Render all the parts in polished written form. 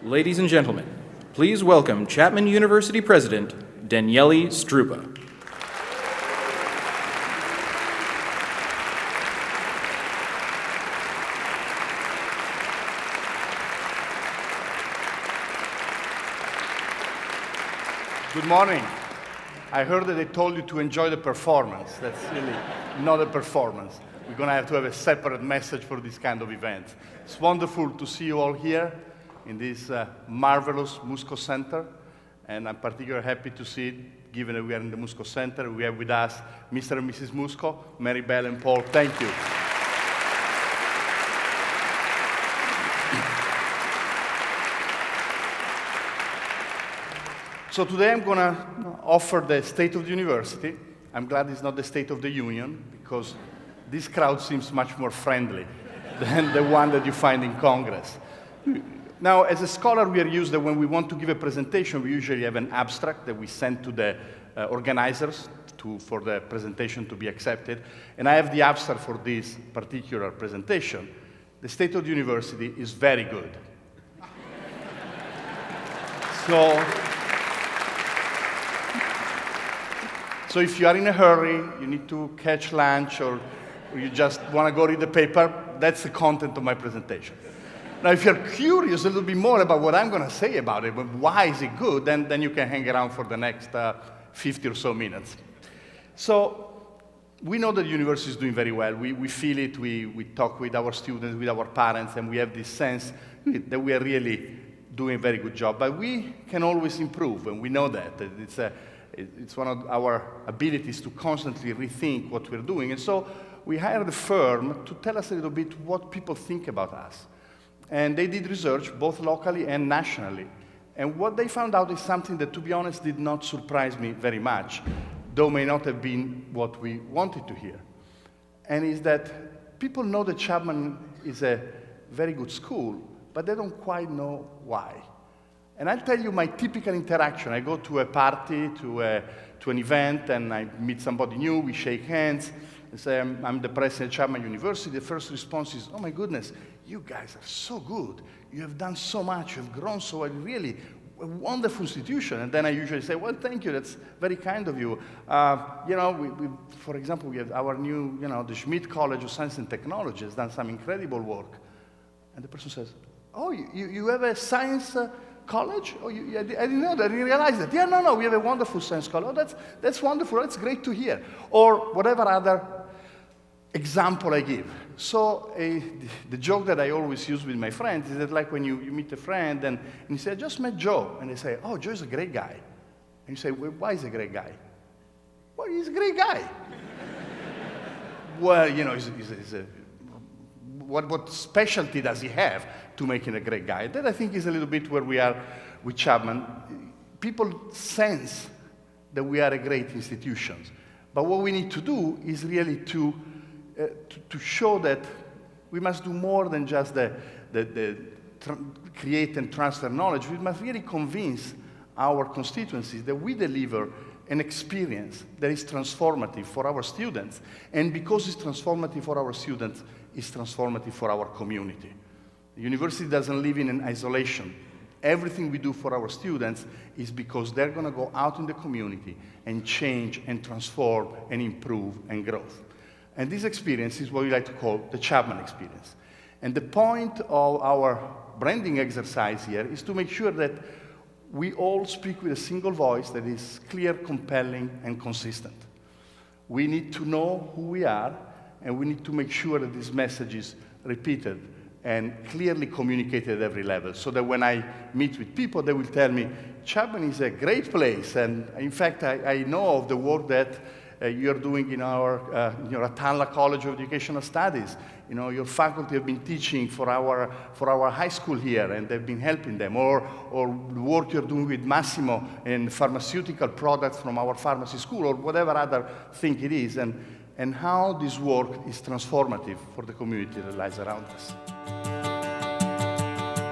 Ladies and gentlemen, please welcome Chapman University President Daniele Struppa. Good morning. I heard that they told you to enjoy the performance. That's really not a performance. We're going to have a separate message for this kind of event. It's wonderful to see you all here in this marvelous Musco Center. And I'm particularly happy to see it, given that we are in the Musco Center. We have with us Mr. and Mrs. Musco, Mary Bell and Paul. Thank you. So today I'm going to offer the State of the University. I'm glad it's not the State of the Union, because this crowd seems much more friendly than the one that you find in Congress. Now, as a scholar, we are used that when we want to give a presentation, we usually have an abstract that we send to the organizers for the presentation to be accepted. And I have the abstract for this particular presentation. The State of the University is very good. So if you are in a hurry, you need to catch lunch, or you just want to go read the paper, that's the content of my presentation. Now, if you're curious a little bit more about what I'm going to say about it, but why is it good, then you can hang around for the next 50 or so minutes. So we know that the university is doing very well. We feel it. We talk with our students, with our parents, and we have this sense that we are really doing a very good job. But we can always improve, and we know that. It's one of our abilities to constantly rethink what we're doing. And so we hired a firm to tell us a little bit what people think about us. And they did research, both locally and nationally. And what they found out is something that, to be honest, did not surprise me very much, though may not have been what we wanted to hear. And is that people know that Chapman is a very good school, but they don't quite know why. And I'll tell you my typical interaction. I go to a party, to an event, and I meet somebody new, we shake hands, and say, I'm the president of Chapman University. The first response is, oh my goodness, you guys are so good. You have done so much, you have grown so well, really a wonderful institution. And then I usually say, well, thank you, that's very kind of you. For example, we have our new, the Schmidt College of Science and Technology has done some incredible work. And the person says, oh, you have a science college? Oh, I didn't know that, I didn't realize that. Yeah, no, we have a wonderful science college. Oh, that's wonderful, that's great to hear. Or whatever other example I give. So the joke that I always use with my friends is that, like, when you meet a friend and you say, I just met Joe, and they say, oh, Joe is a great guy. And you say, well, why is he a great guy? Well, he's a great guy. Well, what specialty does he have to make him a great guy? That, I think, is a little bit where we are with Chapman. People sense that we are a great institution. But what we need to do is really to show that we must do more than just create and transfer knowledge. We must really convince our constituencies that we deliver an experience that is transformative for our students. And because it's transformative for our students, it's transformative for our community. The university doesn't live in an isolation. Everything we do for our students is because they're going to go out in the community and change and transform and improve and grow. And this experience is what we like to call the Chapman experience. And the point of our branding exercise here is to make sure that we all speak with a single voice that is clear, compelling, and consistent. We need to know who we are, and we need to make sure that this message is repeated and clearly communicated at every level, so that when I meet with people, they will tell me, Chapman is a great place. And in fact, I know of the work that you're doing in our Atanla College of Educational Studies. Your faculty have been teaching for our high school here, and they've been helping them. Or the work you're doing with Massimo in pharmaceutical products from our pharmacy school, or whatever other thing it is, and how this work is transformative for the community that lies around us.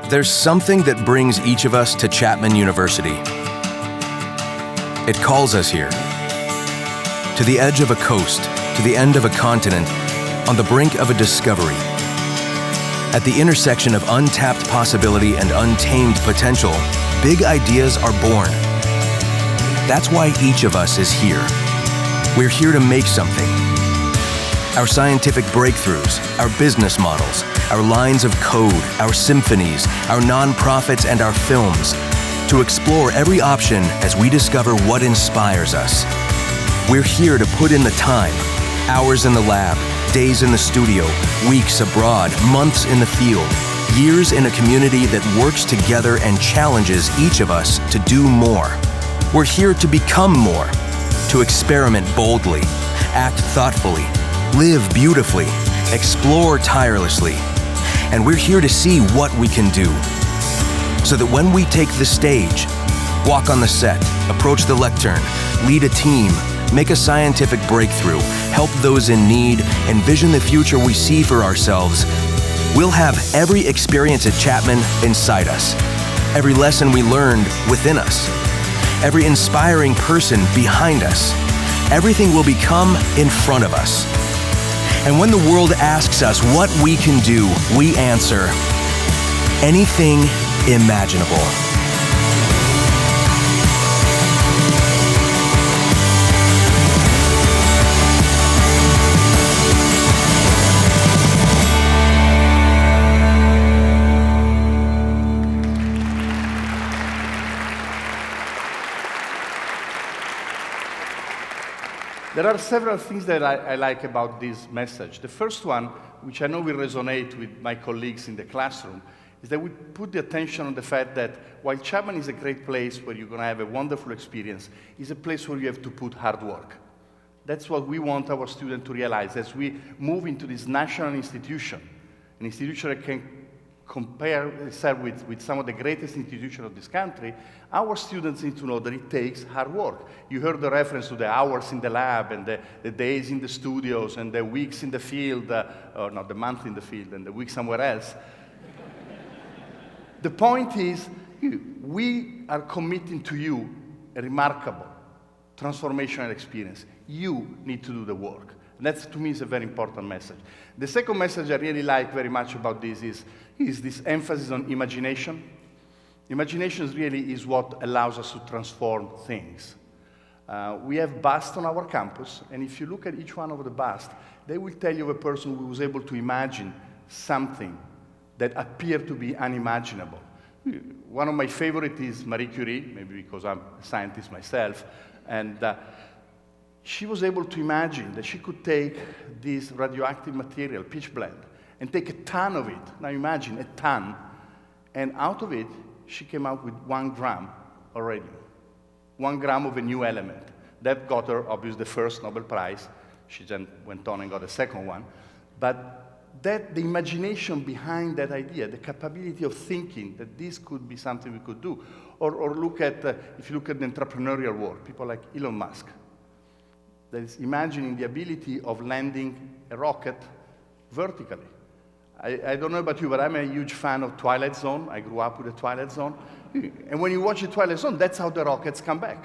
There's something that brings each of us to Chapman University. It calls us here. To the edge of a coast, to the end of a continent, on the brink of a discovery. At the intersection of untapped possibility and untamed potential, big ideas are born. That's why each of us is here. We're here to make something. Our scientific breakthroughs, our business models, our lines of code, our symphonies, our nonprofits, and our films, to explore every option as we discover what inspires us. We're here to put in the time, hours in the lab, days in the studio, weeks abroad, months in the field, years in a community that works together and challenges each of us to do more. We're here to become more, to experiment boldly, act thoughtfully, live beautifully, explore tirelessly. And we're here to see what we can do, so that when we take the stage, walk on the set, approach the lectern, lead a team, make a scientific breakthrough, help those in need, envision the future we see for ourselves, we'll have every experience at Chapman inside us, every lesson we learned within us, every inspiring person behind us. Everything will become in front of us. And when the world asks us what we can do, we answer, anything imaginable. There are several things that I like about this message. The first one, which I know will resonate with my colleagues in the classroom, is that we put the attention on the fact that while Chapman is a great place where you're going to have a wonderful experience, it's a place where you have to put hard work. That's what we want our students to realize as we move into this national institution, an institution that can compare itself with some of the greatest institutions of this country. Our students need to know that it takes hard work. You heard the reference to the hours in the lab and the days in the studios and the weeks in the field, or not the month in the field and the week somewhere else. The point is, we are committing to you a remarkable transformational experience. You need to do the work. And that, to me, is a very important message. The second message I really like very much about this is this emphasis on imagination. Imagination really is what allows us to transform things. We have busts on our campus, and if you look at each one of the busts, they will tell you of a person who was able to imagine something that appeared to be unimaginable. One of my favorites is Marie Curie, maybe because I'm a scientist myself, and she was able to imagine that she could take this radioactive material, pitch blende, and take a ton of it. Now imagine, a ton. And out of it, she came out with 1 gram of radium. 1 gram of a new element. That got her, obviously, the first Nobel Prize. She then went on and got a second one. But the imagination behind that idea, the capability of thinking that this could be something we could do. Or look at, if you look at the entrepreneurial world, people like Elon Musk, that is imagining the ability of landing a rocket vertically. I don't know about you, but I'm a huge fan of Twilight Zone. I grew up with the Twilight Zone. And when you watch the Twilight Zone, that's how the rockets come back.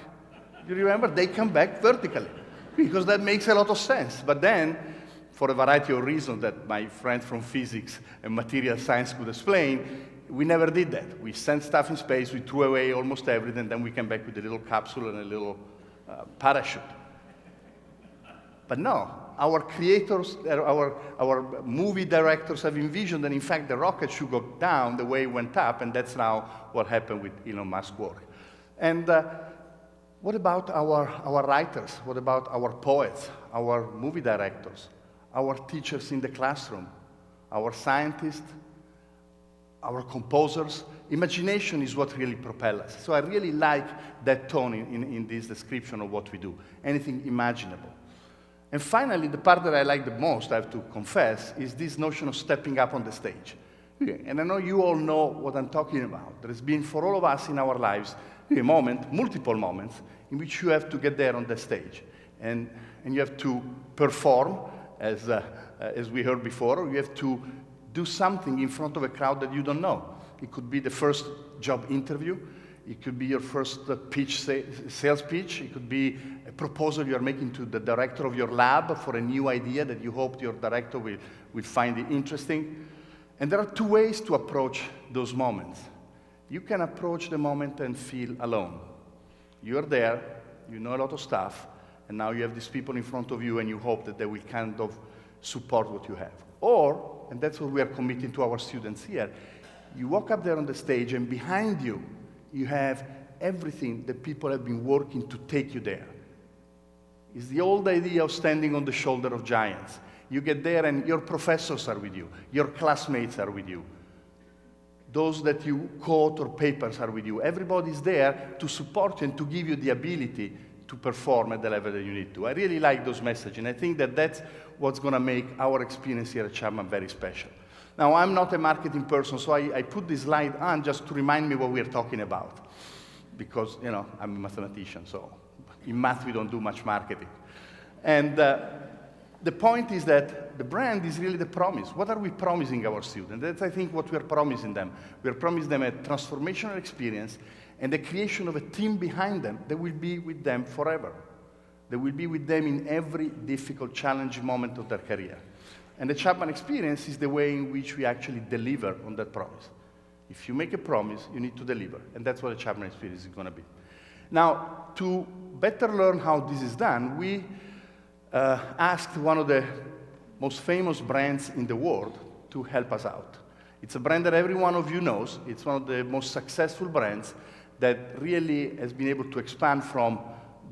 You remember? They come back vertically, because that makes a lot of sense. But then, for a variety of reasons that my friends from physics and material science could explain, we never did that. We sent stuff in space, we threw away almost everything, and then we came back with a little capsule and a little parachute. But no, our creators, our movie directors have envisioned that, in fact, the rocket should go down the way it went up, and that's now what happened with Elon Musk's work. And what about our writers? What about our poets, our movie directors, our teachers in the classroom, our scientists, our composers? Imagination is what really propels us. So I really like that tone in this description of what we do, anything imaginable. And finally, the part that I like the most, I have to confess, is this notion of stepping up on the stage. And I know you all know what I'm talking about. There has been, for all of us in our lives, a moment, multiple moments, in which you have to get there on the stage. And you have to perform, as we heard before, or you have to do something in front of a crowd that you don't know. It could be the first job interview. It could be your first sales pitch. It could be a proposal you're making to the director of your lab for a new idea that you hope your director will find it interesting. And there are two ways to approach those moments. You can approach the moment and feel alone. You're there, you know a lot of stuff, and now you have these people in front of you and you hope that they will kind of support what you have. Or, and that's what we are committing to our students here, you walk up there on the stage and behind you, you have everything that people have been working to take you there. It's the old idea of standing on the shoulder of giants. You get there and your professors are with you, your classmates are with you. Those that you quote or papers are with you. Everybody's there to support you and to give you the ability to perform at the level that you need to. I really like those messages, and I think that that's what's going to make our experience here at Chapman very special. Now, I'm not a marketing person, so I put this slide on just to remind me what we're talking about. Because, you know, I'm a mathematician, so in math we don't do much marketing. And the point is that the brand is really the promise. What are we promising our students? That's, I think, what we're promising them. We're promising them a transformational experience and the creation of a team behind them that will be with them forever. They will be with them in every difficult, challenging moment of their career. And the Chapman experience is the way in which we actually deliver on that promise. If you make a promise, you need to deliver. And that's what the Chapman experience is going to be. Now, to better learn how this is done, we asked one of the most famous brands in the world to help us out. It's a brand that every one of you knows. It's one of the most successful brands that really has been able to expand from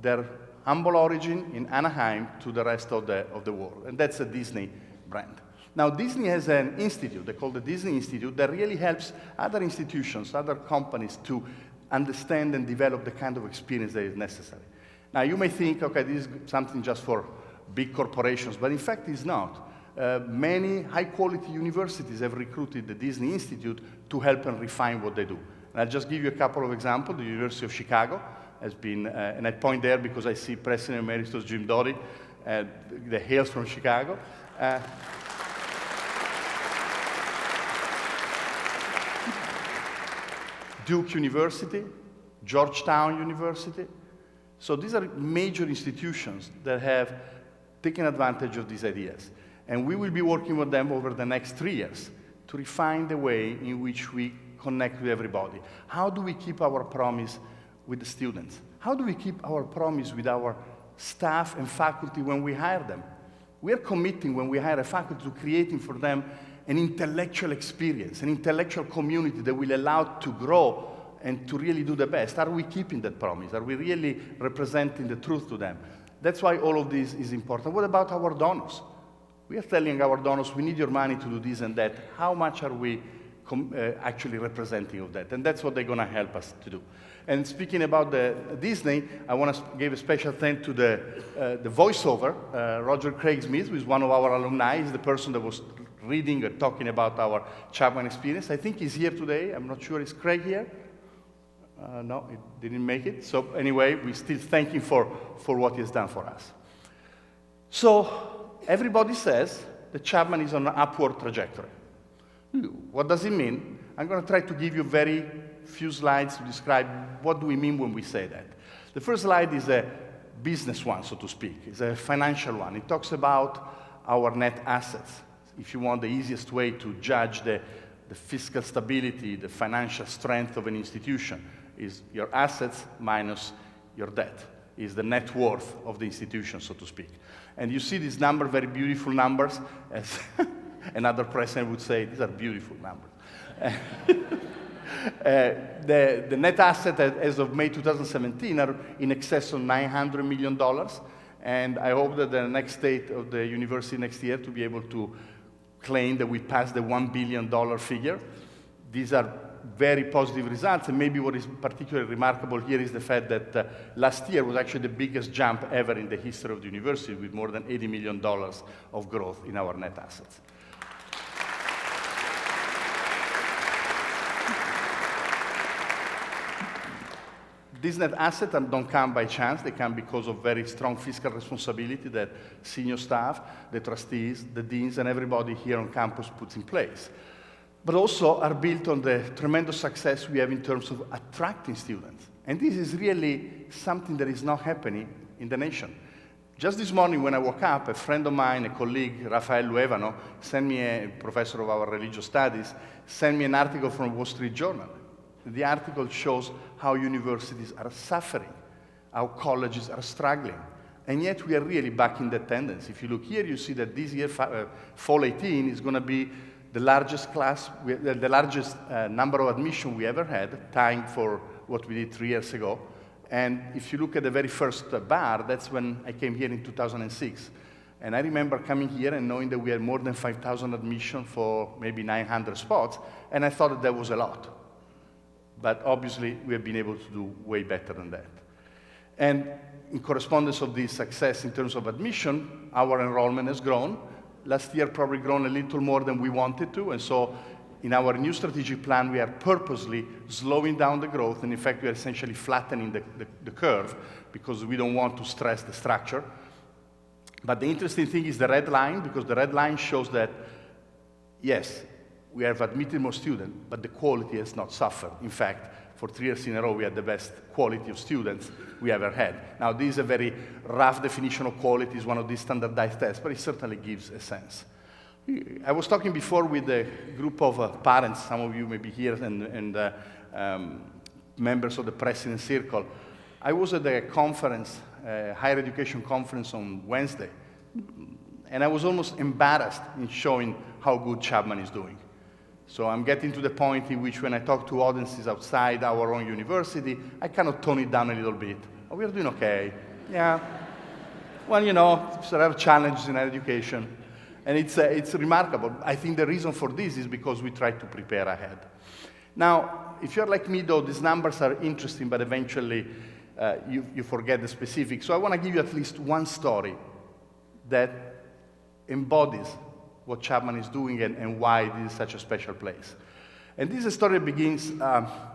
their humble origin in Anaheim to the rest of the world. And that's a Disney brand. Now, Disney has an institute, they call the Disney Institute, that really helps other institutions, other companies to understand and develop the kind of experience that is necessary. Now, you may think, okay, this is something just for big corporations, but in fact it's not. Many high-quality universities have recruited the Disney Institute to help and refine what they do. And I'll just give you a couple of examples. The University of Chicago has been, and I point there because I see President Emeritus Jim Doty, that hails from Chicago. Duke University, Georgetown University. So these are major institutions that have taken advantage of these ideas. And we will be working with them over the next 3 years to refine the way in which we connect with everybody. How do we keep our promise with the students? How do we keep our promise with our staff and faculty when we hire them? We are committing, when we hire a faculty, to creating for them an intellectual experience, an intellectual community that will allow to grow and to really do the best. Are we keeping that promise? Are we really representing the truth to them? That's why all of this is important. What about our donors? We are telling our donors, we need your money to do this and that. How much are we actually representing of that? And that's what they're going to help us to do. And speaking about the Disney, I want to give a special thanks to the voiceover, Roger Craig Smith, who is one of our alumni. He's the person that was reading or talking about our Chapman experience. I think he's here today. I'm not sure. Is Craig here? No, he didn't make it. So anyway, we still thank him for what he has done for us. So everybody says that Chapman is on an upward trajectory. What does it mean? I'm going to try to give you very few slides to describe what do we mean when we say that. The first slide is a business one, so to speak. It's a financial one. It talks about our net assets. If you want the easiest way to judge the fiscal stability, the financial strength of an institution, is your assets minus your debt, is the net worth of the institution, so to speak. And you see these numbers, very beautiful numbers, as another president would say, these are beautiful numbers. The net asset as of May 2017 are in excess of $900 million, and I hope that the next state of the university next year to be able to claim that we passed the $1 billion figure. These are very positive results, and maybe what is particularly remarkable here is the fact that last year was actually the biggest jump ever in the history of the university, with more than $80 million of growth in our net assets. These net assets don't come by chance. They come because of very strong fiscal responsibility that senior staff, the trustees, the deans, and everybody here on campus puts in place. But also are built on the tremendous success we have in terms of attracting students. And this is really something that is not happening in the nation. Just this morning when I woke up, a friend of mine, a colleague, Rafael Luevano, sent me, a professor of our religious studies, sent me an article from Wall Street Journal. The article shows how universities are suffering, how colleges are struggling. And yet we are really back in that tendency. If you look here, you see that this year, fall 18, is going to be the largest the largest number of admission we ever had, tying for what we did 3 years ago. And if you look at the very first bar, that's when I came here in 2006. And I remember coming here and knowing that we had more than 5,000 admission for maybe 900 spots, and I thought that was a lot. But obviously, we have been able to do way better than that. And in correspondence of this success in terms of admission, our enrollment has grown. Last year, probably grown a little more than we wanted to, and so in our new strategic plan, we are purposely slowing down the growth, and in fact, we are essentially flattening the curve because we don't want to stress the structure. But the interesting thing is the red line, because the red line shows that, yes, we have admitted more students, but the quality has not suffered. In fact, for 3 years in a row, we had the best quality of students we ever had. Now, this is a very rough definition of quality, it's one of these standardized tests, but it certainly gives a sense. I was talking before with a group of parents, some of you may be here, and members of the President's Circle. I was at a conference, a higher education conference on Wednesday, and I was almost embarrassed in showing how good Chapman is doing. So I'm getting to the point in which when I talk to audiences outside our own university, I kind of tone it down a little bit. Oh, we're doing okay. Yeah. Well, you know, there are challenges in education. And it's remarkable. I think the reason for this is because we try to prepare ahead. Now, if you're like me, though, these numbers are interesting, but eventually you forget the specifics. So I want to give you at least one story that embodies what Chapman is doing and why this is such a special place. And this is a story that begins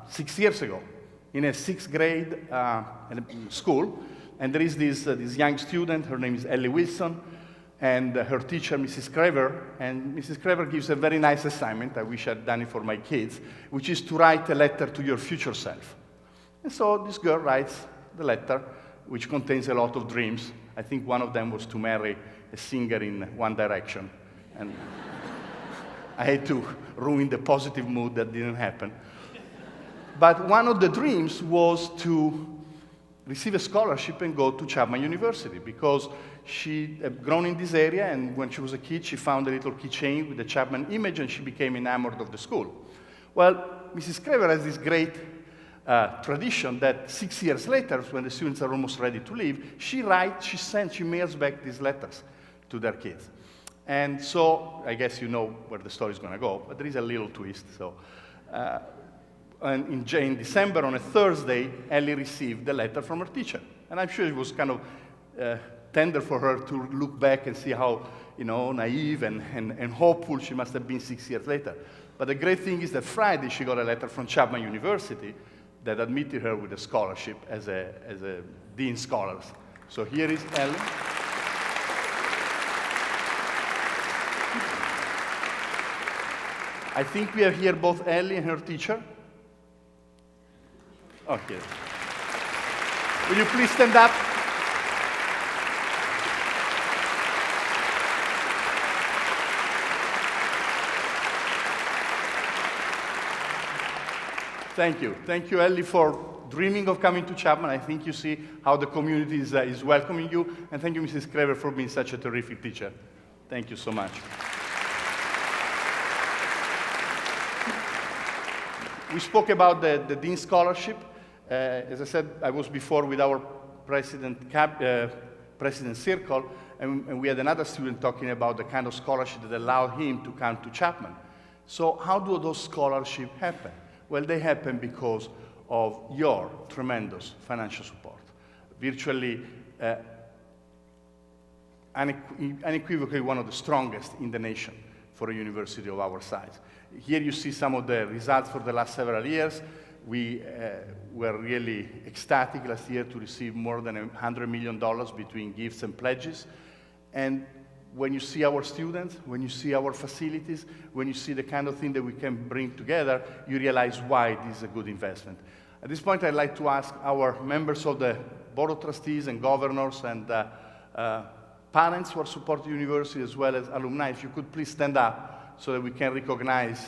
6 years ago in a 6th grade school. And there is this young student, her name is Ellie Wilson, and her teacher, Mrs. Craver, and Mrs. Craver gives a very nice assignment, I wish I'd done it for my kids, which is to write a letter to your future self. And so this girl writes the letter, which contains a lot of dreams. I think one of them was to marry a singer in One Direction. And I hate to ruin the positive mood that didn't happen. But one of the dreams was to receive a scholarship and go to Chapman University, because she had grown in this area, and when she was a kid, she found a little keychain with the Chapman image, and she became enamored of the school. Well, Mrs. Craver has this great tradition that 6 years later, when the students are almost ready to leave, she mails back these letters to their kids. And so, I guess you know where the story is going to go, but there is a little twist. So, and in December, on a Thursday, Ellie received the letter from her teacher. And I'm sure it was kind of tender for her to look back and see how, naive and hopeful she must have been 6 years later. But the great thing is that Friday, she got a letter from Chapman University that admitted her with a scholarship as a Dean Scholars. So here is Ellie. I think we have here both Ellie and her teacher. Okay. Will you please stand up? Thank you. Thank you, Ellie, for dreaming of coming to Chapman. I think you see how the community is welcoming you. And thank you, Mrs. Craver, for being such a terrific teacher. Thank you so much. We spoke about the Dean Scholarship. As I said, I was before with our President's Circle, and we had another student talking about the kind of scholarship that allowed him to come to Chapman. So how do those scholarships happen? Well, they happen because of your tremendous financial support. Virtually, unequivocally one of the strongest in the nation for a university of our size. Here you see some of the results for the last several years. We were really ecstatic last year to receive more than $100 million between gifts and pledges. And when you see our students, when you see our facilities, when you see the kind of thing that we can bring together, you realize why this is a good investment. At this point, I'd like to ask our members of the Board of Trustees and governors and Parents who are supporting the university as well as alumni, if you could please stand up so that we can recognize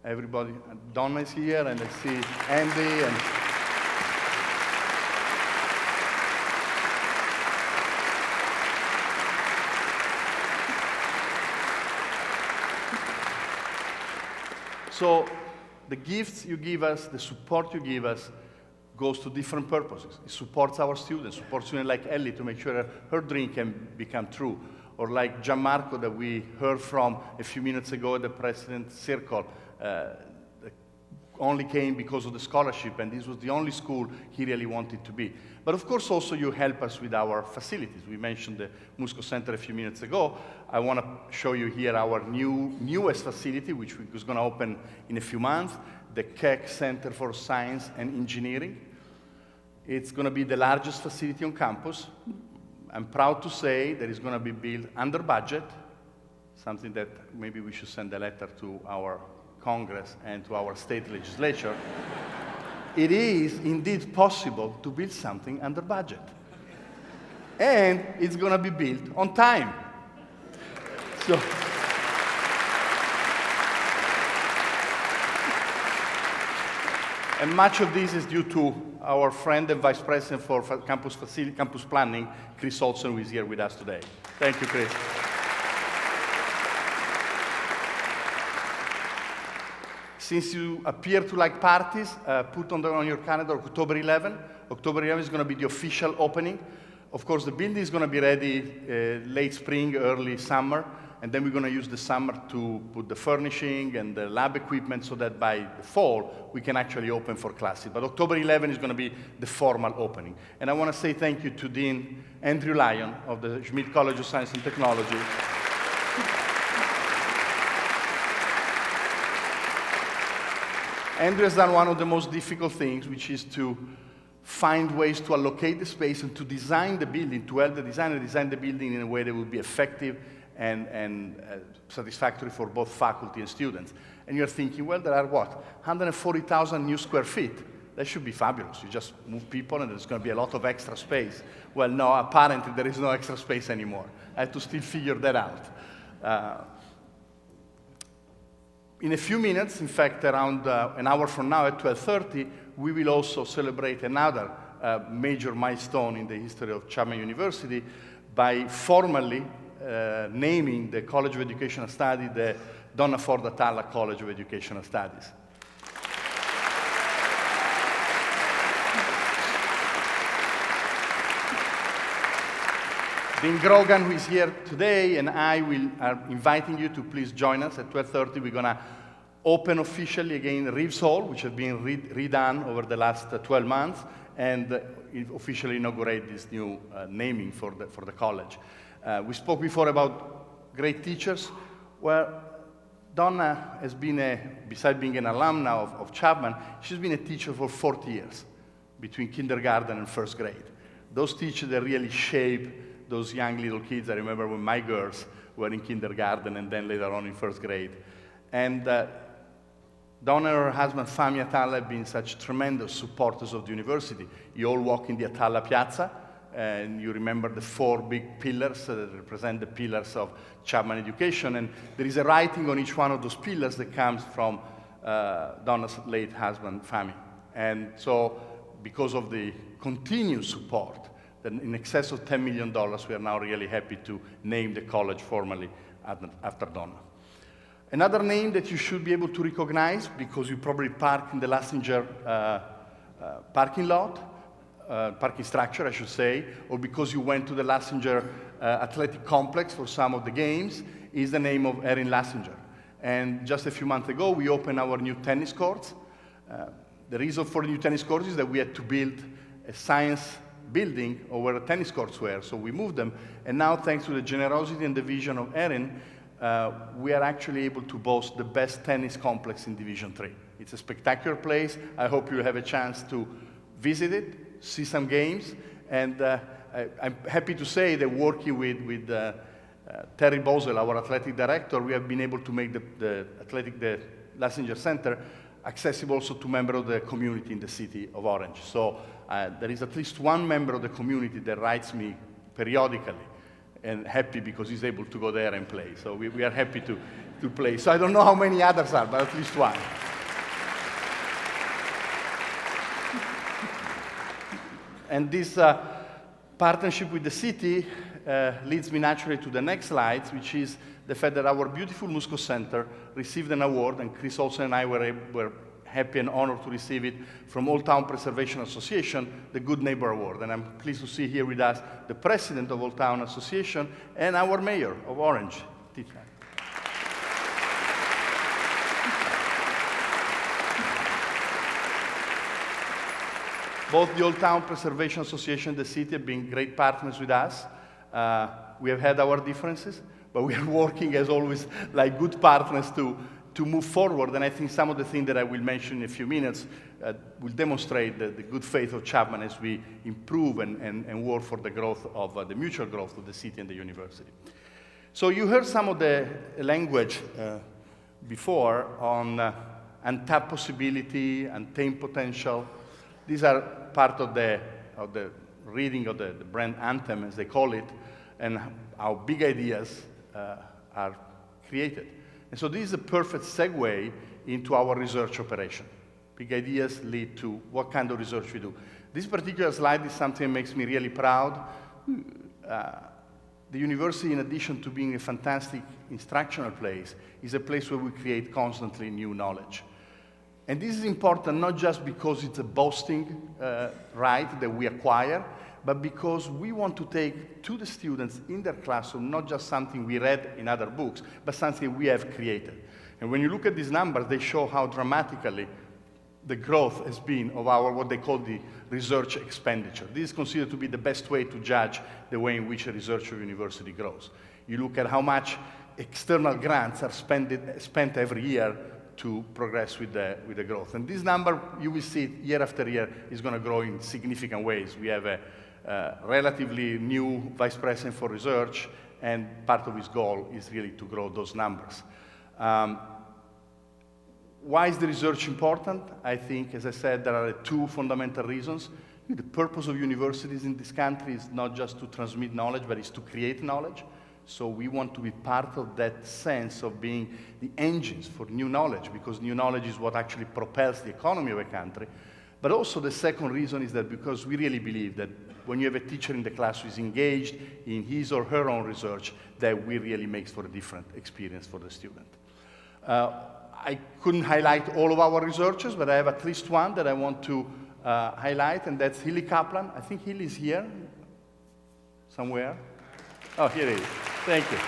everybody. Donna is here, and I see Andy. And so the gifts you give us, the support you give us, goes to different purposes. It supports our students, supports students like Ellie to make sure her dream can become true, or like Gianmarco that we heard from a few minutes ago at the President's Circle, only came because of the scholarship, and this was the only school he really wanted to be. But of course also you help us with our facilities. We mentioned the Musco Center a few minutes ago. I want to show you here our newest facility, which is going to open in a few months, the Keck Center for Science and Engineering. It's going to be the largest facility on campus. I'm proud to say that it's going to be built under budget, something that maybe we should send a letter to our Congress and to our state legislature. It is indeed possible to build something under budget. And it's going to be built on time. So, and much of this is due to our friend and Vice President for campus planning, Chris Olson, who is here with us today. Thank you, Chris. Since you appear to like parties, put on your calendar October 11. October 11 is going to be the official opening. Of course, the building is going to be ready late spring, early summer, and then we're going to use the summer to put the furnishing and the lab equipment so that by the fall, we can actually open for classes. But October 11 is going to be the formal opening. And I want to say thank you to Dean Andrew Lyon of the Schmidt College of Science and Technology. Andrew has done one of the most difficult things, which is to find ways to allocate the space and to design the building, to help the designer design the building in a way that will be effective and satisfactory for both faculty and students. And you're thinking, well, there are what? 140,000 new square feet. That should be fabulous. You just move people and there's going to be a lot of extra space. Well, no, apparently there is no extra space anymore. I had to still figure that out. In a few minutes, in fact, around an hour from now at 12:30, we will also celebrate another major milestone in the history of Chapman University by formally naming the College of Educational Studies the Donna Ford Atalla College of Educational Studies. Dean Grogan, who is here today, and I are inviting you to please join us at 12:30. We're going to open officially again Reeves Hall, which has been redone over the last 12 months, and officially inaugurate this new naming for the college. We spoke before about great teachers. Well, Donna has been, besides being an alumna of Chapman, she's been a teacher for 40 years, between kindergarten and first grade. Those teachers that really shape those young little kids. I remember when my girls were in kindergarten and then later on in first grade. And Donna and her husband, Fami Atalla, have been such tremendous supporters of the university. You all walk in the Atalla Piazza, and you remember the 4 big pillars that represent the pillars of Chapman education. And there is a writing on each one of those pillars that comes from Donna's late husband, Fami. And so, because of the continued support, in excess of $10 million, we are now really happy to name the college formally after Donna. Another name that you should be able to recognize, because you probably park in the Lassinger parking lot, parking structure, I should say, or because you went to the Lassinger athletic complex for some of the games, is the name of Erin Lassinger. And just a few months ago, we opened our new tennis courts. The reason for the new tennis courts is that we had to build a science building or where the tennis courts were, so we moved them. And now, thanks to the generosity and the vision of Erin, we are actually able to boast the best tennis complex in Division 3. It's a spectacular place. I hope you'll have a chance to visit it, see some games, and I'm happy to say that working with Terry Boswell, our athletic director, we have been able to make the Lassinger Center accessible also to members of the community in the city of Orange. So there is at least one member of the community that writes me periodically, and happy because he's able to go there and play. So we are happy to play. So I don't know how many others are, but at least one. And this partnership with the city leads me naturally to the next slide, which is the fact that our beautiful Musco Center received an award, and Chris Olsen and I were happy and honored to receive it from Old Town Preservation Association, the Good Neighbor Award. And I'm pleased to see here with us the president of Old Town Association and our mayor of Orange, Tita. Both the Old Town Preservation Association and the city have been great partners with us. We have had our differences, but we are working, as always, like good partners to move forward. And I think some of the things that I will mention in a few minutes will demonstrate the good faith of Chapman as we improve and work for the growth of the mutual growth of the city and the university. So you heard some of the language before on untapped possibility, untamed potential. These are part of the reading of the brand anthem, as they call it, and how big ideas are created. And so this is a perfect segue into our research operation. Big ideas lead to what kind of research we do. This particular slide is something that makes me really proud. The university, in addition to being a fantastic instructional place, is a place where we create constantly new knowledge. And this is important not just because it's a boasting right that we acquire, but because we want to take to the students in their classroom not just something we read in other books, but something we have created. And when you look at these numbers, they show how dramatically the growth has been of our, what they call the research expenditure. This is considered to be the best way to judge the way in which a research university grows. You look at how much external grants are spent every year to progress with the growth. And this number, you will see it year after year, is going to grow in significant ways. We have a relatively new vice president for research, and part of his goal is really to grow those numbers. Why is the research important? I think, as I said, there are two fundamental reasons. The purpose of universities in this country is not just to transmit knowledge, but it's to create knowledge. So we want to be part of that sense of being the engines for new knowledge, because new knowledge is what actually propels the economy of a country. But also the second reason is that because we really believe that when you have a teacher in the class who is engaged in his or her own research, that really makes for a different experience for the student. I couldn't highlight all of our researchers, but I have at least one that I want to highlight, and that's Hilly Kaplan. I think Hilly is here somewhere. Oh, here he is. Thank you.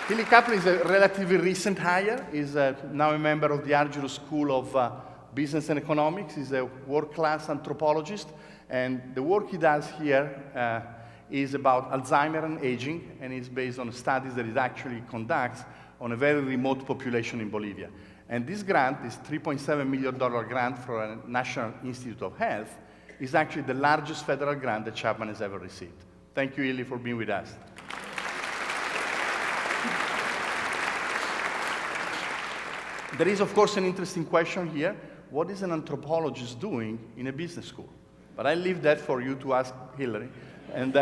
Hilly Kaplan is a relatively recent hire. He's now a member of the Argyros School of Business and Economics. He's a world-class anthropologist, and the work he does here is about Alzheimer and aging, and is based on studies that it actually conducts on a very remote population in Bolivia. And this grant, this $3.7 million grant for a National Institute of Health, is actually the largest federal grant that Chapman has ever received. Thank you, Hilly, for being with us. There is, of course, an interesting question here. What is an anthropologist doing in a business school? But I leave that for you to ask Hillary. And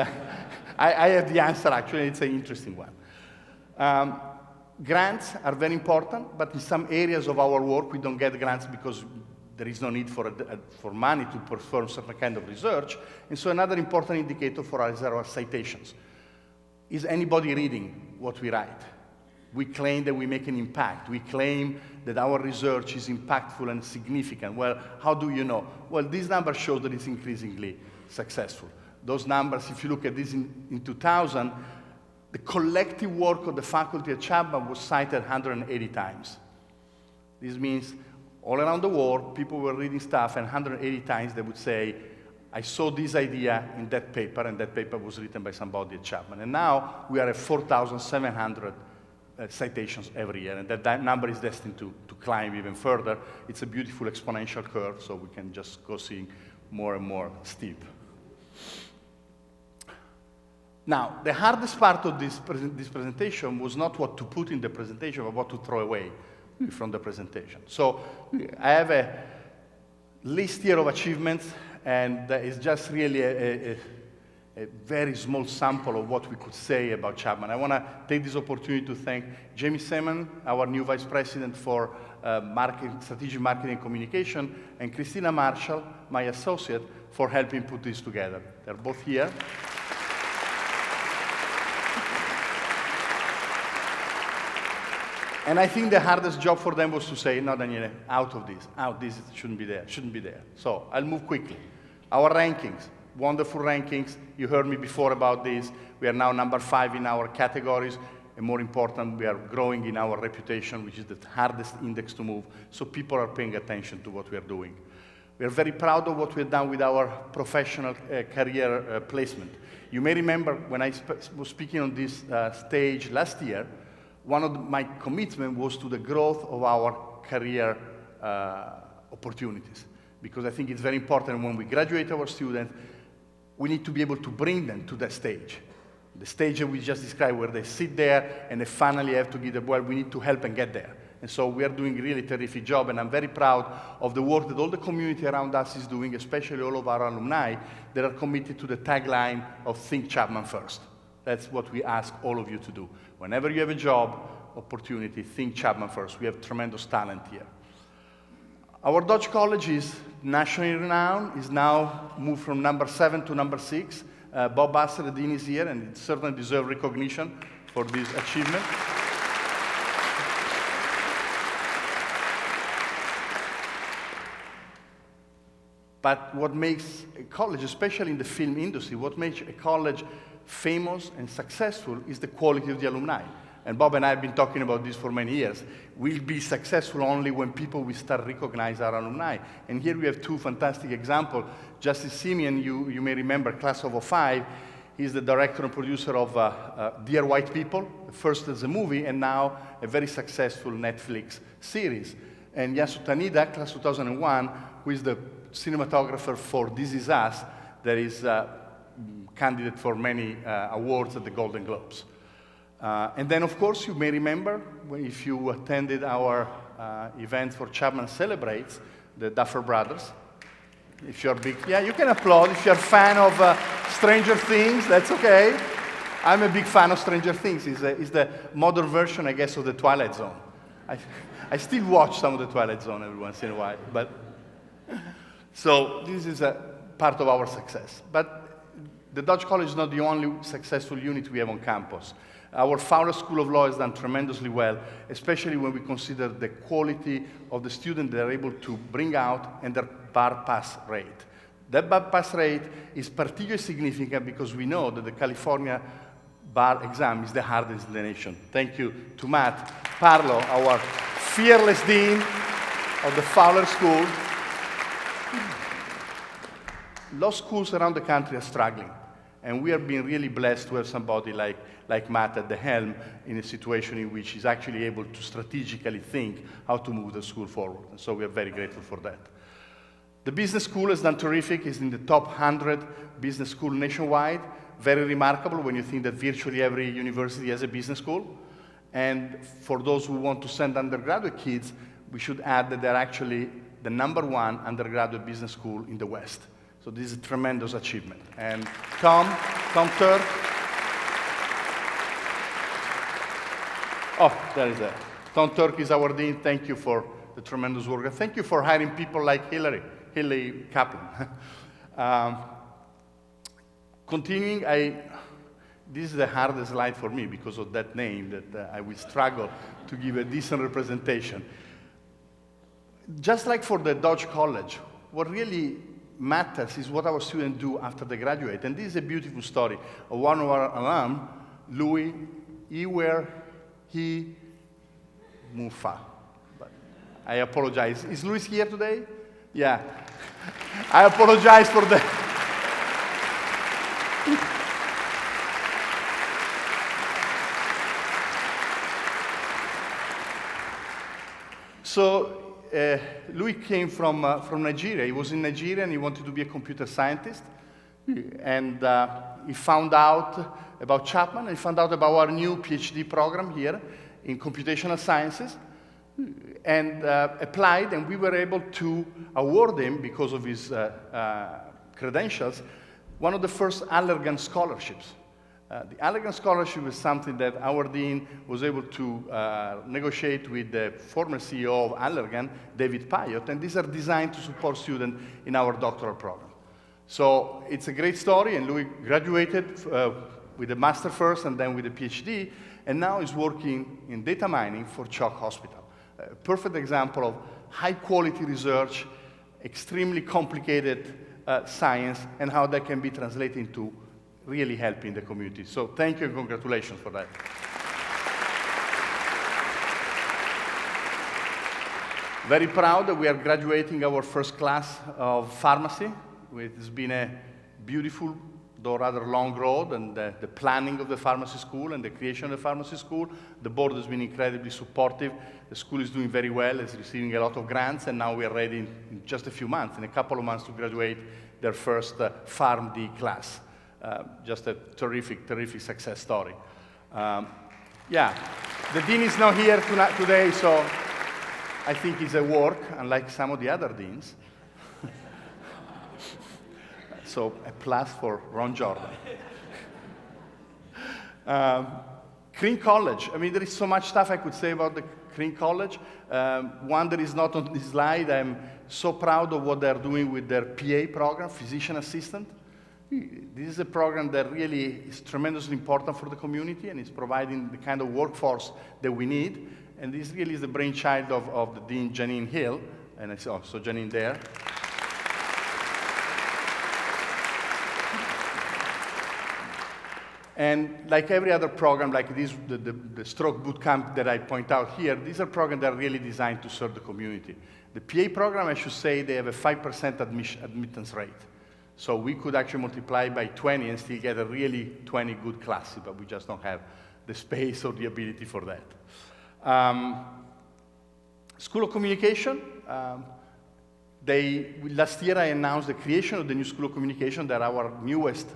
I have the answer, actually. It's an interesting one. Grants are very important, but in some areas of our work, we don't get grants because there is no need for money to perform certain kind of research. And so another important indicator for us are our citations. Is anybody reading what we write? We claim that we make an impact. We claim that our research is impactful and significant. Well, how do you know? Well, these numbers show that it's increasingly successful. Those numbers, if you look at this in 2000, the collective work of the faculty at Chapman was cited 180 times. This means all around the world, people were reading stuff, and 180 times they would say, I saw this idea in that paper, and that paper was written by somebody at Chapman. And now we are at 4,700 citations every year, and that number is destined to climb even further. It's a beautiful exponential curve, so we can just go seeing more and more steep. Now, the hardest part of this presentation was not what to put in the presentation, but what to throw away from the presentation. So I have a list here of achievements and it's just really a very small sample of what we could say about Chapman. I want to take this opportunity to thank Jamie Seaman, our new Vice President for Strategic Marketing and Communication, and Christina Marshall, my associate, for helping put this together. They're both here. And I think the hardest job for them was to say, no, Daniele, out of this, shouldn't be there. So I'll move quickly. Our rankings, wonderful rankings. You heard me before about this. We are now number 5 in our categories, and more important, we are growing in our reputation, which is the hardest index to move, so people are paying attention to what we are doing. We are very proud of what we have done with our professional career placement. You may remember when I was speaking on this stage last year, one of my commitment was to the growth of our career opportunities, because I think it's very important when we graduate our students, we need to be able to bring them to that stage. The stage that we just described, where they sit there and they finally have to give the well, we need to help them get there. And so we are doing a really terrific job, and I'm very proud of the work that all the community around us is doing, especially all of our alumni that are committed to the tagline of Think Chapman First. That's what we ask all of you to do. Whenever you have a job opportunity, think Chapman First. We have tremendous talent here. Our Dodge College is nationally renowned, is now moved from number 7 to number 6. Bob Basser, the dean, is here, and it certainly deserves recognition for this achievement. But what makes a college, especially in the film industry, what makes a college famous and successful is the quality of the alumni. And Bob and I have been talking about this for many years. We'll be successful only when people will start recognize our alumni. And here we have 2 fantastic examples. Justice Simeon, you may remember, class of 05, he's the director and producer of Dear White People, first as a movie, and now a very successful Netflix series. And Yasu Tanida, class 2001, who is the cinematographer for This Is Us, that is candidate for many awards at the Golden Globes. And then, of course, you may remember, if you attended our event for Chapman Celebrates, the Duffer Brothers. If you're big, yeah, you can applaud. If you're a fan of Stranger Things, that's okay. I'm a big fan of Stranger Things. It's the modern version, I guess, of the Twilight Zone. I still watch some of the Twilight Zone every once in a while, but so this is a part of our success. But the Dodge College is not the only successful unit we have on campus. Our Fowler School of Law has done tremendously well, especially when we consider the quality of the students they are able to bring out and their bar pass rate. That bar pass rate is particularly significant because we know that the California bar exam is the hardest in the nation. Thank you to Matt Parlo, our fearless dean of the Fowler School. Law schools around the country are struggling, and we are being really blessed to have somebody like Matt at the helm in a situation in which he's actually able to strategically think how to move the school forward. And so we are very grateful for that. The business school has done terrific. It's in the top 100 business school nationwide. Very remarkable when you think that virtually every university has a business school. And for those who want to send undergraduate kids, we should add that they're actually the #1 undergraduate business school in the West. So this is a tremendous achievement. And Tom Turk. Oh, there is that. Tom Turk is our dean. Thank you for the tremendous work. And thank you for hiring people like Hillary Kaplan. Continuing, this is the hardest slide for me because of that name that I will struggle to give a decent representation. Just like for the Dodge College, what really matters is what our students do after they graduate. And this is a beautiful story of one of our alum, Louis Mufa. But I apologize. Is Louis here today? Yeah. I apologize for that. So Louis came from Nigeria. He was in Nigeria and he wanted to be a computer scientist. And he found out about Chapman and he found out about our new PhD program here in computational sciences and applied, and we were able to award him, because of his credentials, one of the first Allergan scholarships. The Allergan scholarship is something that our dean was able to negotiate with the former CEO of Allergan, David Payot, and these are designed to support students in our doctoral program. So it's a great story, and Louis graduated with a master first and then with a PhD, and now is working in data mining for Chalk Hospital. A perfect example of high-quality research, extremely complicated science, and how that can be translated into really helping the community. So thank you and congratulations for that. Very proud that we are graduating our first class of pharmacy. It's been a beautiful, though rather long road, and the planning of the pharmacy school and the creation of the pharmacy school. The board has been incredibly supportive. The school is doing very well. It's receiving a lot of grants, and now we are ready in just a few months, in a couple of months, to graduate their first PharmD class. Just a terrific, terrific success story. Yeah, the dean is not here today, so I think it's a work, unlike some of the other deans. So a plus for Ron Jordan. Crean College. I mean, there is so much stuff I could say about the Crean College. One that is not on this slide, I'm so proud of what they're doing with their PA program, physician assistant. This is a program that really is tremendously important for the community, and is providing the kind of workforce that we need. And this really is the brainchild of the Dean, Janine Hill, and I saw so Janine there. And like every other program, like this, the stroke boot camp that I point out here, these are programs that are really designed to serve the community. The PA program, I should say, they have a 5% admittance rate. So we could actually multiply by 20 and still get a really 20 good classes, but we just don't have the space or the ability for that. School of Communication, last year I announced the creation of the new School of Communication. They're our newest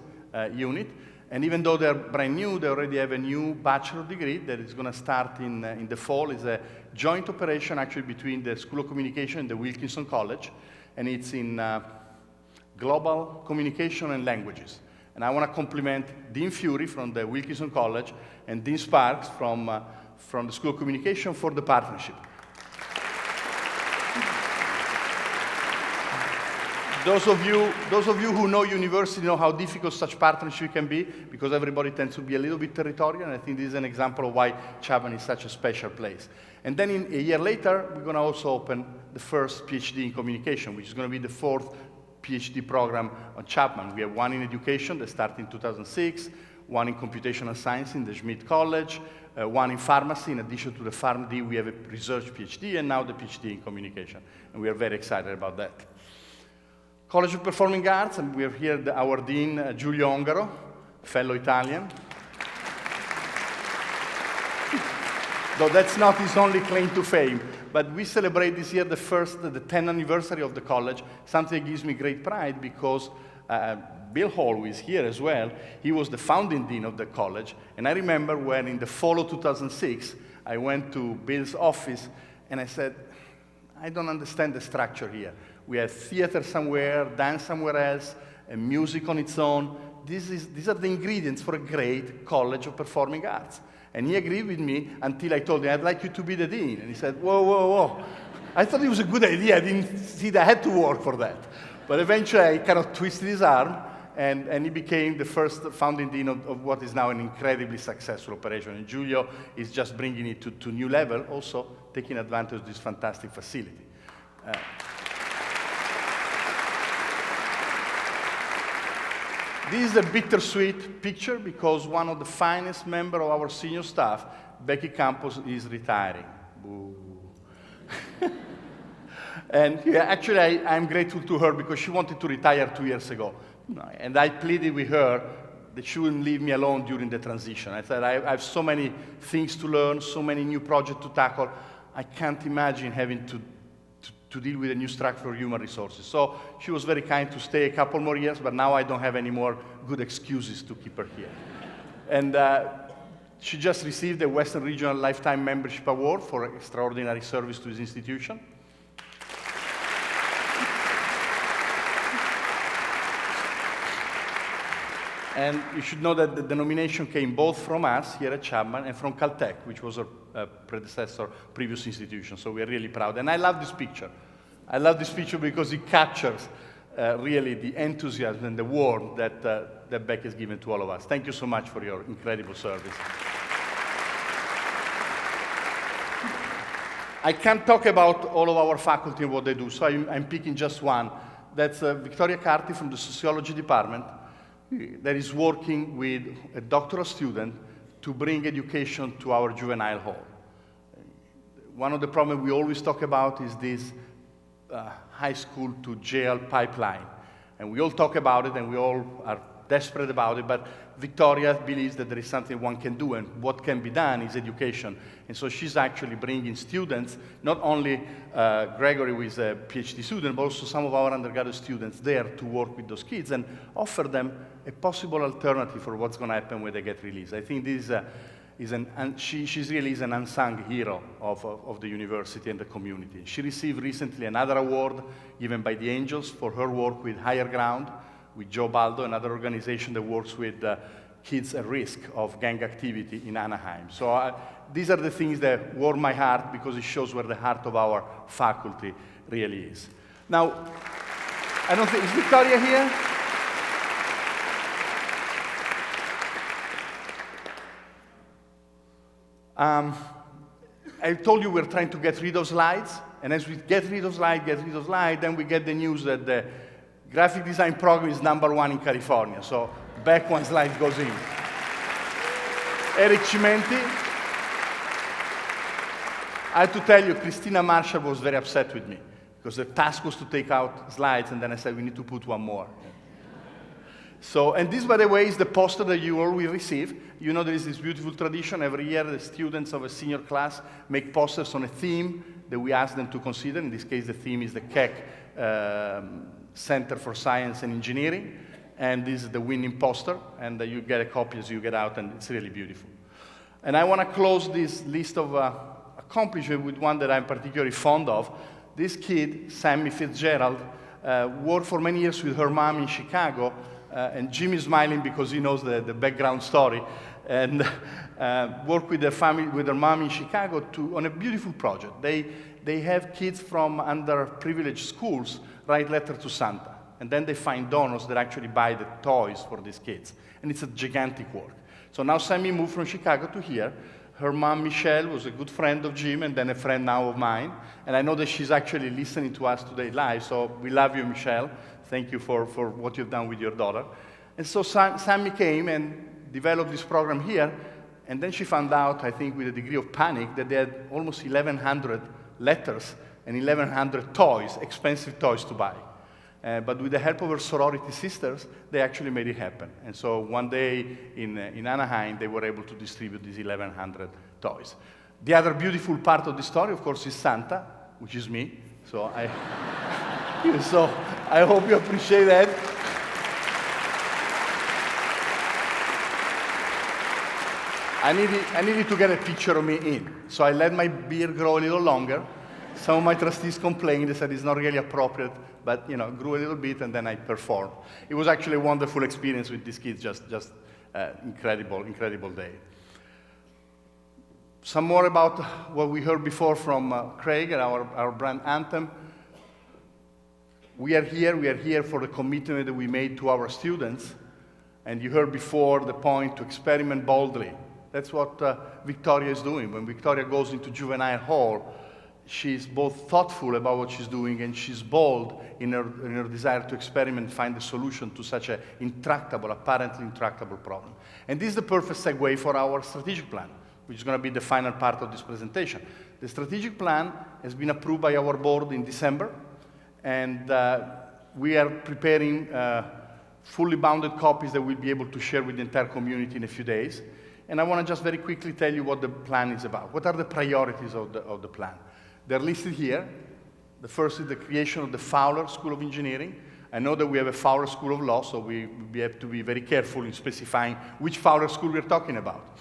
unit. And even though they're brand new, they already have a new bachelor degree that is going to start in the fall. It's a joint operation actually between the School of Communication and the Wilkinson College. And it's in Global Communication and Languages. And I want to compliment Dean Fury from the Wilkinson College and Dean Sparks from the School of Communication for the partnership. Those of you who know university know how difficult such partnership can be, because everybody tends to be a little bit territorial, and I think this is an example of why Chapman is such a special place. And then a year later, we're going to also open the first PhD in communication, which is going to be the fourth PhD program on Chapman. We have one in education that started in 2006, one in computational science in the Schmidt College, one in pharmacy. In addition to the PharmD, we have a research PhD, and now the PhD in communication. And we are very excited about that. College of Performing Arts, and we have here our dean, Giulio Ongaro, fellow Italian. Though that's not his only claim to fame. But we celebrate this year the 10th anniversary of the college, something that gives me great pride, because Bill Hall, who is here as well, he was the founding dean of the college. And I remember when in the fall of 2006, I went to Bill's office and I said, I don't understand the structure here. We have theater somewhere, dance somewhere else, and music on its own. These are the ingredients for a great college of performing arts. And he agreed with me until I told him, I'd like you to be the dean. And he said, whoa, whoa, whoa. I thought it was a good idea. I didn't see that I had to work for that. But eventually I kind of twisted his arm, and he became the first founding dean of what is now an incredibly successful operation. And Giulio is just bringing it to new level, also taking advantage of this fantastic facility. This is a bittersweet picture because one of the finest members of our senior staff, Becky Campos, is retiring. Boo. And yeah, actually, I'm grateful to her because she wanted to retire 2 years ago. And I pleaded with her that she wouldn't leave me alone during the transition. I said, I have so many things to learn, so many new projects to tackle. I can't imagine having to deal with a new structure of human resources. So she was very kind to stay a couple more years, but now I don't have any more good excuses to keep her here. And she just received the Western Regional Lifetime Membership Award for extraordinary service to his institution. And you should know that the nomination came both from us here at Chapman and from Caltech, which was our predecessor, previous institution. So we're really proud. And I love this picture. I love this picture because it captures really the enthusiasm and the warmth that Beck has given to all of us. Thank you so much for your incredible service. I can't talk about all of our faculty and what they do, so I'm picking just one. That's Victoria Carty from the sociology department that is working with a doctoral student to bring education to our juvenile hall. One of the problems we always talk about is this high school to jail pipeline. And we all talk about it and we all are desperate about it, but Victoria believes that there is something one can do, and what can be done is education. And so she's actually bringing students, not only Gregory, who is a PhD student, but also some of our undergraduate students there to work with those kids and offer them a possible alternative for what's going to happen when they get released. I think this she really is an unsung hero of the university and the community. She received recently another award given by the Angels for her work with Higher Ground, with Joe Baldo, another organization that works with kids at risk of gang activity in Anaheim. So these are the things that warm my heart because it shows where the heart of our faculty really is. Now, I don't think, is Victoria here? I told you we're trying to get rid of slides, and as we get rid of slides, then we get the news that the graphic design program is #1 in California, so back one slide goes in. Eric Cimenti. I have to tell you, Christina Marshall was very upset with me, because the task was to take out slides, and then I said, we need to put one more. So, and this, by the way, is the poster that you all will receive. You know there is this beautiful tradition. Every year, the students of a senior class make posters on a theme that we ask them to consider. In this case, the theme is the Keck Center for Science and Engineering. And this is the winning poster. And you get a copy as you get out, and it's really beautiful. And I want to close this list of accomplishments with one that I'm particularly fond of. This kid, Sammy Fitzgerald, worked for many years with her mom in Chicago. And Jim is smiling because he knows the background story, and work with their family, with their mom in Chicago on a beautiful project. They have kids from underprivileged schools write letters to Santa, and then they find donors that actually buy the toys for these kids, and it's a gigantic work. So now Sammy moved from Chicago to here. Her mom, Michelle, was a good friend of Jim and then a friend now of mine, and I know that she's actually listening to us today live, so we love you, Michelle. Thank you for what you've done with your daughter. And so Sammy came and developed this program here, and then she found out, I think with a degree of panic, that they had almost 1,100 letters and 1,100 toys, expensive toys to buy. But with the help of her sorority sisters, they actually made it happen. And so one day in Anaheim, they were able to distribute these 1,100 toys. The other beautiful part of the story, of course, is Santa, which is me. So I hope you appreciate that. I needed to get a picture of me in. So I let my beard grow a little longer. Some of my trustees complained. They said it's not really appropriate, but grew a little bit, and then I performed. It was actually a wonderful experience with these kids, just incredible day. Some more about what we heard before from Craig and our brand anthem. We are here for the commitment that we made to our students. And you heard before the point to experiment boldly. That's what Victoria is doing. When Victoria goes into juvenile hall, she's both thoughtful about what she's doing, and she's bold in her desire to experiment, find a solution to such an apparently intractable problem. And this is the perfect segue for our strategic plan, which is going to be the final part of this presentation. The strategic plan has been approved by our board in December. And we are preparing fully bounded copies that we'll be able to share with the entire community in a few days. And I want to just very quickly tell you what the plan is about. What are the priorities of the plan? They're listed here. The first is the creation of the Fowler School of Engineering. I know that we have a Fowler School of Law, so we have to be very careful in specifying which Fowler School we're talking about.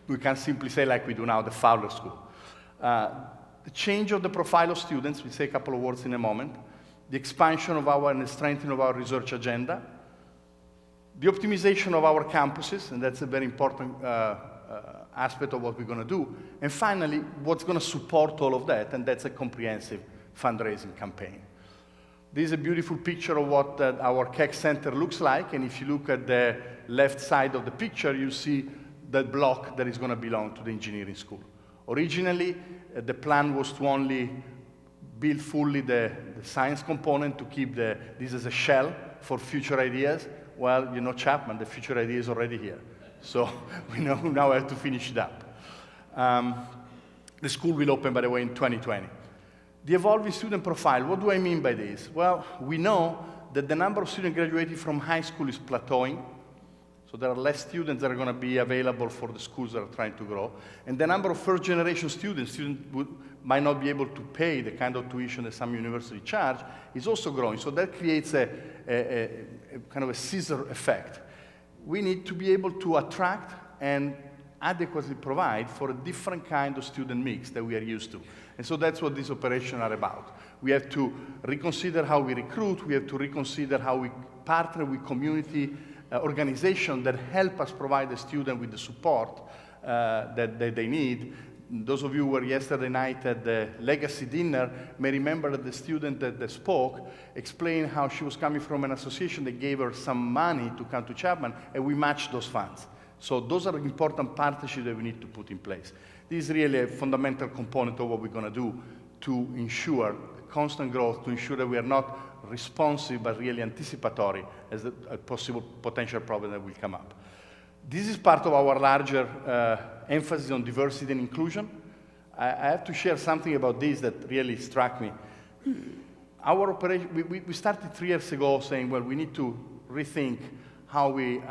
We can't simply say like we do now, the Fowler School. The change of the profile of students, we'll say a couple of words in a moment. The expansion of and the strengthening of our research agenda, The optimization of our campuses, and that's a very important aspect of what we're going to do. And finally, what's going to support all of that, and that's a comprehensive fundraising campaign. This is a beautiful picture of what our CAC Center looks like, and if you look at the left side of the picture, you see that block that is going to belong to the engineering school. Originally, the plan was to only build fully the science component to keep this as a shell for future ideas. Well, you know Chapman, the future idea is already here. So we now have to finish it up. The school will open, by the way, in 2020. The evolving student profile, what do I mean by this? Well, we know that the number of students graduating from high school is plateauing. So there are less students that are going to be available for the schools that are trying to grow. And the number of first-generation students might not be able to pay the kind of tuition that some universities charge, is also growing. So that creates a kind of a scissor effect. We need to be able to attract and adequately provide for a different kind of student mix that we are used to. And so that's what these operations are about. We have to reconsider how we recruit. We have to reconsider how we partner with community organizations that help us provide the student with the support that they need. Those of you who were yesterday night at the legacy dinner may remember that the student that spoke explained how she was coming from an association that gave her some money to come to Chapman, and we matched those funds. So those are important partnerships that we need to put in place. This is really a fundamental component of what we're going to do to ensure constant growth, to ensure that we are not responsive but really anticipatory as a possible potential problem that will come up. This is part of our larger emphasis on diversity and inclusion. I have to share something about this that really struck me. Our operation, we started 3 years ago saying, well, we need to rethink how we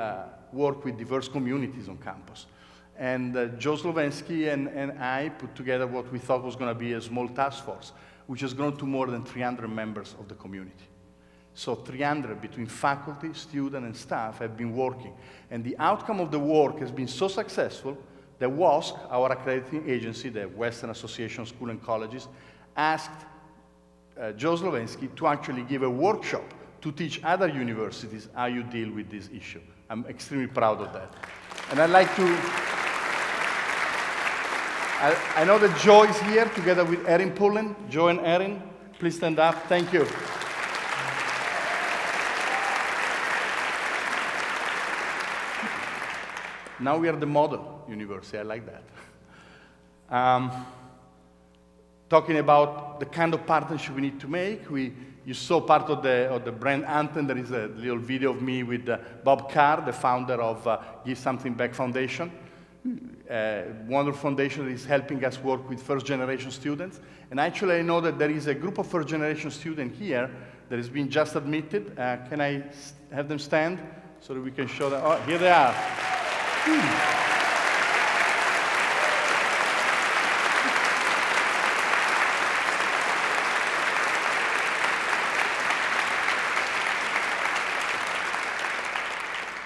work with diverse communities on campus. And Joe Slovensky and I put together what we thought was going to be a small task force, which has grown to more than 300 members of the community. So 300 between faculty, student, and staff have been working. And the outcome of the work has been so successful that WASC, our accrediting agency, the Western Association of Schools and Colleges, asked Joe Slovensky to actually give a workshop to teach other universities how you deal with this issue. I'm extremely proud of that. And I'd like to... I know that Joe is here together with Erin Pullen. Joe and Erin, please stand up. Thank you. Now we are the model university. I like that. Talking about the kind of partnership we need to make, you saw part of the brand anthem. There is a little video of me with Bob Carr, the founder of Give Something Back Foundation. Wonderful foundation that is helping us work with first-generation students. And actually, I know that there is a group of first-generation students here that has been just admitted. Can I have them stand so that we can show them? Oh, here they are.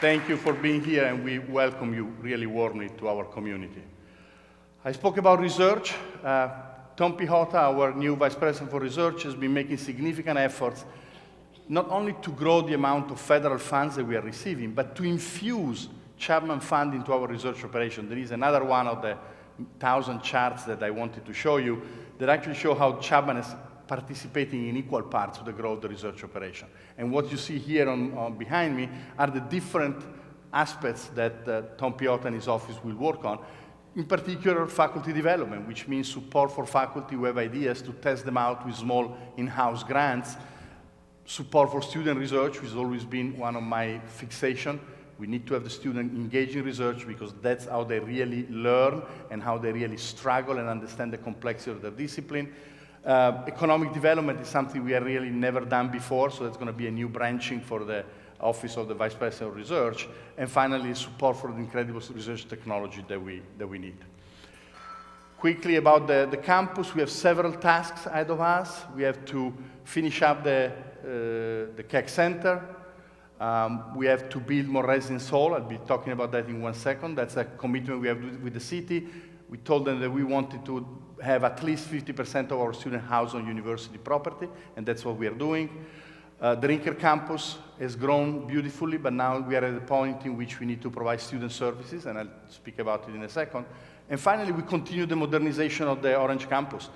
Thank you for being here, and we welcome you really warmly to our community. I spoke about research. Tom Pihota, our new Vice President for Research, has been making significant efforts not only to grow the amount of federal funds that we are receiving, but to infuse Chapman Fund into our research operation. There is another one of the 1,000 charts that I wanted to show you that actually show how Chapman is participating in equal parts of the growth of the research operation. And what you see here behind me are the different aspects that Tom Pihota and his office will work on. In particular, faculty development, which means support for faculty who have ideas to test them out with small in-house grants. Support for student research, which has always been one of my fixations. We need to have the student engage in research because that's how they really learn and how they really struggle and understand the complexity of their discipline. Economic development is something we have really never done before, so that's going to be a new branching for the Office of the Vice President of Research. And finally, support for the incredible research technology that we need. Quickly about the campus, we have several tasks ahead of us. We have to finish up the CAC Center. We have to build more residence hall. I'll be talking about that in 1 second. That's a commitment we have with the city. We told them that we wanted to have at least 50% of our student housed on university property, and that's what we are doing. The Rinker campus has grown beautifully, but now we are at a point in which we need to provide student services, and I'll speak about it in a second. And finally, we continue the modernization of the Orange campus,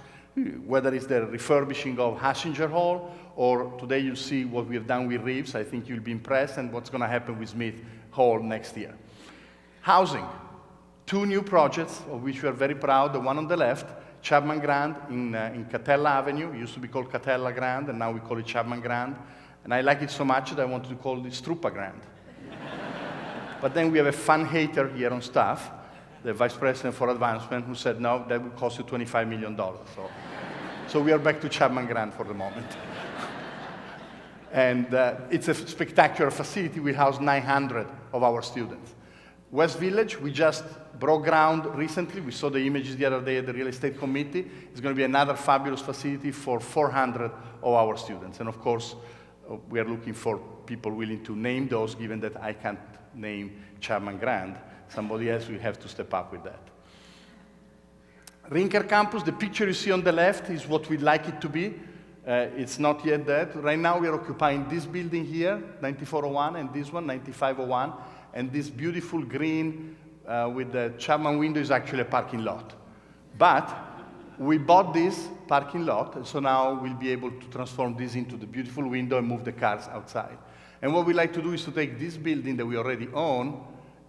whether it's the refurbishing of Hassinger Hall, or today you'll see what we have done with Reeves. I think you'll be impressed, and what's going to happen with Smith Hall next year. Housing. 2 new projects, of which we are very proud. The one on the left, Chapman Grand in Catella Avenue. It used to be called Catella Grand, and now we call it Chapman Grand. And I like it so much that I wanted to call it Struppa Grand. But then we have a fun hater here on staff, the Vice President for Advancement, who said, no, that would cost you $25 million. So we are back to Chapman Grand for the moment. And it's a spectacular facility. We house 900 of our students. West Village, we just broke ground recently. We saw the images the other day at the real estate committee. It's going to be another fabulous facility for 400 of our students. And of course, we are looking for people willing to name those, given that I can't name Chapman Grand. Somebody else will have to step up with that. Rinker campus, the picture you see on the left is what we'd like it to be. It's not yet that. Right now we are occupying this building here, 9401, and this one, 9501. And this beautiful green with the Chapman window is actually a parking lot. But we bought this parking lot, and so now we'll be able to transform this into the beautiful window and move the cars outside. And what we like to do is to take this building that we already own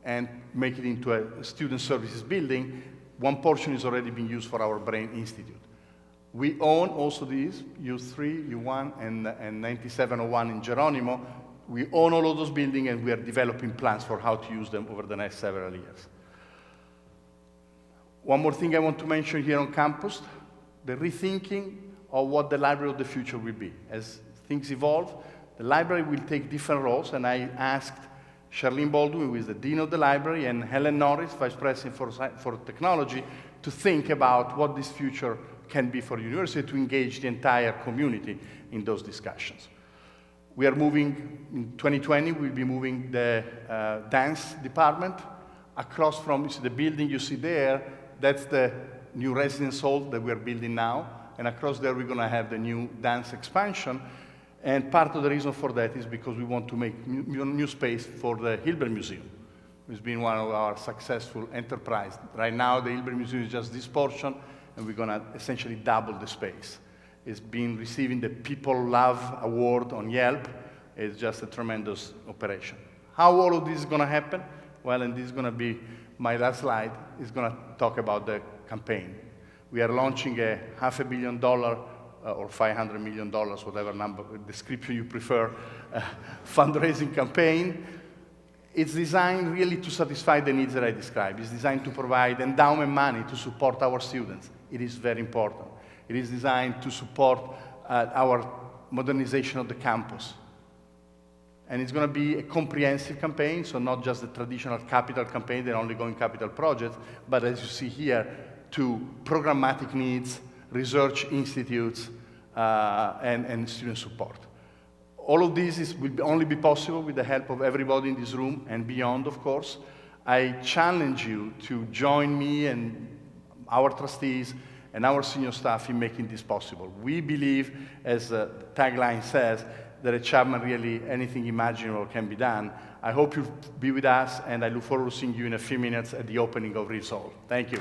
and make it into a student services building. One portion is already being used for our Brain Institute. We own also these, U3, U1, and 9701 in Geronimo. We own all of those buildings, and we are developing plans for how to use them over the next several years. One more thing I want to mention here on campus, the rethinking of what the library of the future will be. As things evolve, the library will take different roles, and I asked Charlene Baldwin, who is the Dean of the Library, and Helen Norris, Vice President for Technology, to think about what this future can be for the university, to engage the entire community in those discussions. We are moving, in 2020, we'll be moving the dance department across from the building you see there. That's the new residence hall that we're building now. And across there, we're going to have the new dance expansion. And part of the reason for that is because we want to make new space for the Hilbert Museum. It's been one of our successful enterprises. Right now, the Hilbert Museum is just this portion, and we're going to essentially double the space. It's been receiving the People Love Award on Yelp. It's just a tremendous operation. How all of this is going to happen? Well, and this is going to be my last slide. It's going to talk about the campaign. We are launching a $500 million or $500 million, whatever number, description you prefer, fundraising campaign. It's designed really to satisfy the needs that I described. It's designed to provide endowment money to support our students. It is very important. It is designed to support our modernization of the campus. And it's going to be a comprehensive campaign, so not just the traditional capital campaign that only go in capital projects, but as you see here, to programmatic needs, research institutes, and student support. All of this will only be possible with the help of everybody in this room and beyond, of course. I challenge you to join me and our trustees and our senior staff in making this possible. We believe, as the tagline says, that at Chapman really anything imaginable can be done. I hope you'll be with us, and I look forward to seeing you in a few minutes at the opening of Reeves Hall. Thank you.